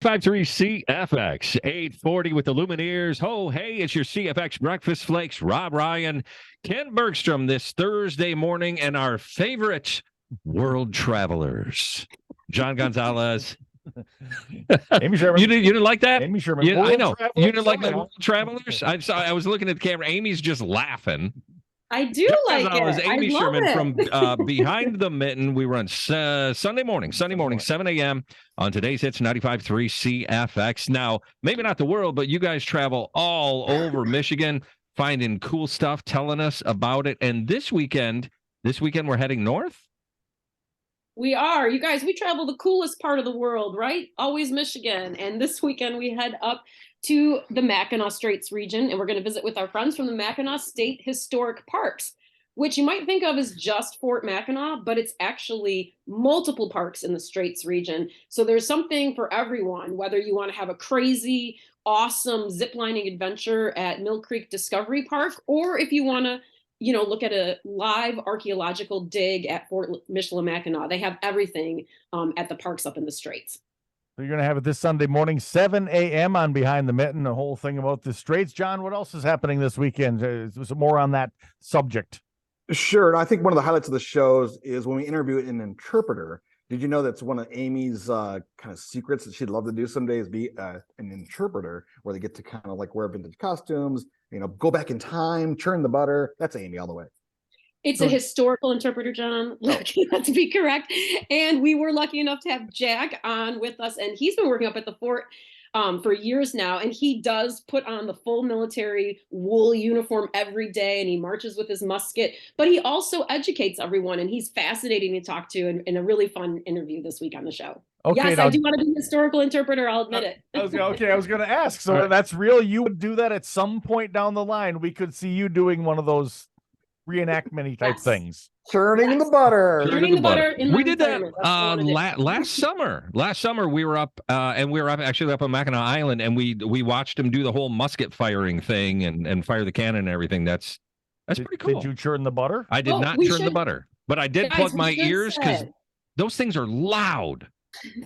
95.3 CFX, 840 with the Lumineers. Ho, hey, it's your CFX Breakfast Flakes. Rob Ryan, Ken Bergstrom this Thursday morning, and our favorite world travelers, John Gonzalez. Amy Sherman. You didn't like that? Amy Sherman. Yeah, I know. You didn't like the world travelers? I was looking at the camera. Amy's just laughing. I do like Gonzalez, it. Amy I love Sherman it. from Behind the Mitten. We run Sunday morning, 7 a.m. on today's Hits 95.3 CFX. Now, maybe not the world, but you guys travel all over Michigan, finding cool stuff, telling us about it. And this weekend we're heading north. We are. You guys, we travel the coolest part of the world, right? Always Michigan. And this weekend we head up to the Mackinac Straits region, and we're going to visit with our friends from the Mackinac State Historic Parks, which you might think of as just Fort Mackinac, but it's actually multiple parks in the Straits region. So there's something for everyone, whether you want to have a crazy, awesome ziplining adventure at Mill Creek Discovery Park, or if you want to look at a live archaeological dig at Fort Michilimackinac. They have everything at the parks up in the Straits. So you're going to have it this Sunday morning, 7 a.m. on Behind the Mitten, the whole thing about the Straits. John, what else is happening this weekend? More on that subject. Sure. And I think one of the highlights of the shows is when we interview an interpreter. Did you know that's one of Amy's kind of secrets that she'd love to do someday is be an interpreter, where they get to kind of like wear vintage costumes, go back in time, churn the butter. That's Amy all the way. It's a historical interpreter, John. To be correct. And we were lucky enough to have Jack on with us, and he's been working up at the fort for years now, and he does put on the full military wool uniform every day, and he marches with his musket, but he also educates everyone, and he's fascinating to talk to, and a really fun interview this week on the show. Okay, yes, I do want to be a historical interpreter, I'll admit it. I was going to ask, so that's real? You would do that at some point down the line? We could see you doing one of those reenactment type things. Churning the butter. Churning the butter. We did that last summer. Last summer we were up actually up on Mackinac Island, and we watched him do the whole musket firing thing and fire the cannon and everything. That's pretty cool. Did you churn the butter? I did not churn the butter, but I did plug my ears because those things are loud.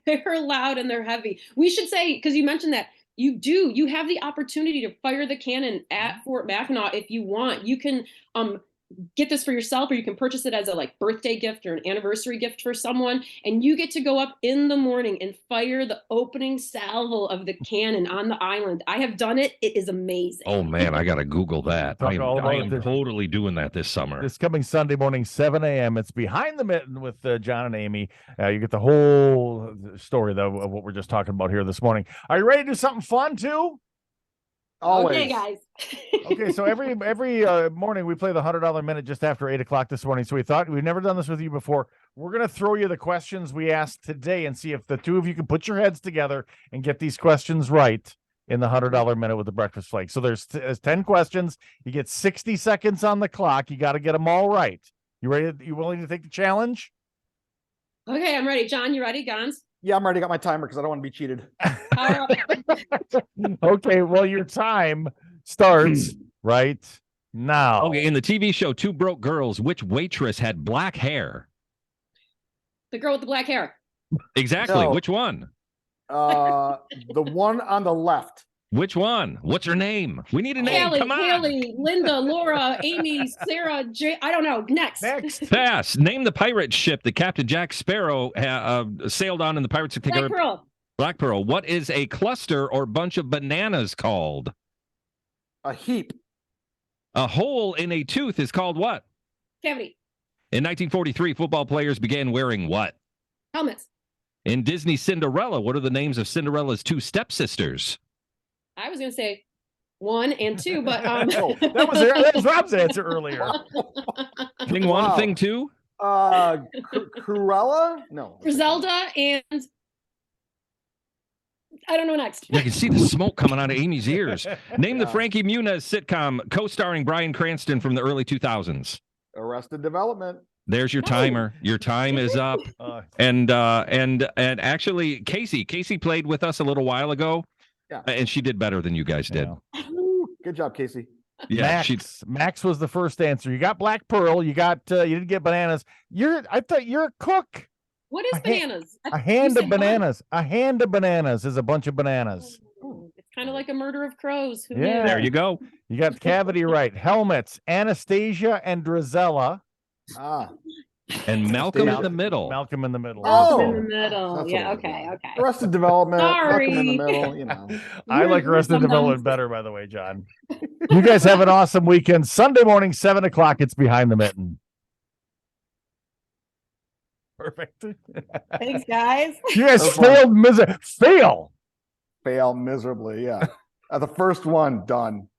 They're loud and they're heavy. We should say, because you mentioned that, you have the opportunity to fire the cannon at Fort Mackinac if you want. You can get this for yourself, or you can purchase it as a birthday gift or an anniversary gift for someone, and you get to go up in the morning and fire the opening salvo of the cannon on the island. I have done it. It is amazing. Oh man, I gotta Google that. I am totally doing that this summer. This coming Sunday morning, 7 a.m. It's Behind the Mitten with John and Amy. You get the whole story though of what we're just talking about here this morning. Are you ready to do something fun too? Always. Okay, guys. Okay, so every morning we play the $100 minute just after 8 o'clock this morning. So we thought we've never done this with you before. We're going to throw you the questions we asked today and see if the two of you can put your heads together and get these questions right in the $100 minute with the Breakfast Flakes. So there's 10 questions. You get 60 seconds on the clock. You got to get them all right. You ready? You willing to take the challenge? Okay, I'm ready. John, you ready? Gonz? Yeah, I'm ready. Got my timer because I don't want to be cheated. Okay, well, your time starts right now. Okay, in the TV show Two Broke Girls, which waitress had black hair? The girl with the black hair. Exactly. No. Which one? The one on the left. Which one? What's her name? We need a name. Come on. Haley, Linda, Laura, Amy, Sarah, I don't know. Next. Pass. Name the pirate ship that Captain Jack Sparrow sailed on in the Pirates of the Caribbean. Black Pearl. Black Pearl. What is a cluster or bunch of bananas called? A heap. A hole in a tooth is called what? Cavity. In 1943, football players began wearing what? Helmets. In Disney's Cinderella, what are the names of Cinderella's two stepsisters? I was going to say 1 and 2, but Oh, that was Rob's answer earlier. Thing 1, thing 2? Cruella? No. Griselda and I don't know next. I can see the smoke coming out of Amy's ears. Name the Frankie Muniz sitcom co-starring Bryan Cranston from the early 2000s. Arrested Development. There's your timer. Your time is up. And actually, Casey played with us a little while ago. Yeah. And she did better than you guys did. Yeah. Good job, Casey. Yeah, Max was the first answer. You got Black Pearl. You didn't get bananas. I thought you're a cook. What is bananas? A hand You of said what? bananas. A hand of bananas is a bunch of bananas. Oh, it's kind of like a murder of crows. Who Yeah. knew? There you go. You got cavity right. Helmets, Anastasia and Drizella. Ah, And Malcolm in the middle. Malcolm in the middle. Malcolm in Oh, the middle. that's Yeah. what it Okay. was. Okay. Arrested Development. Malcolm in the Sorry. middle. You know. I like We're Arrested dum-dums. Development better, by the way, John. You guys have an awesome weekend. Sunday morning, 7:00. It's Behind the Mitten. Perfect. Thanks, guys. You guys That's failed fail. Fail miserably. Yeah. The first one done.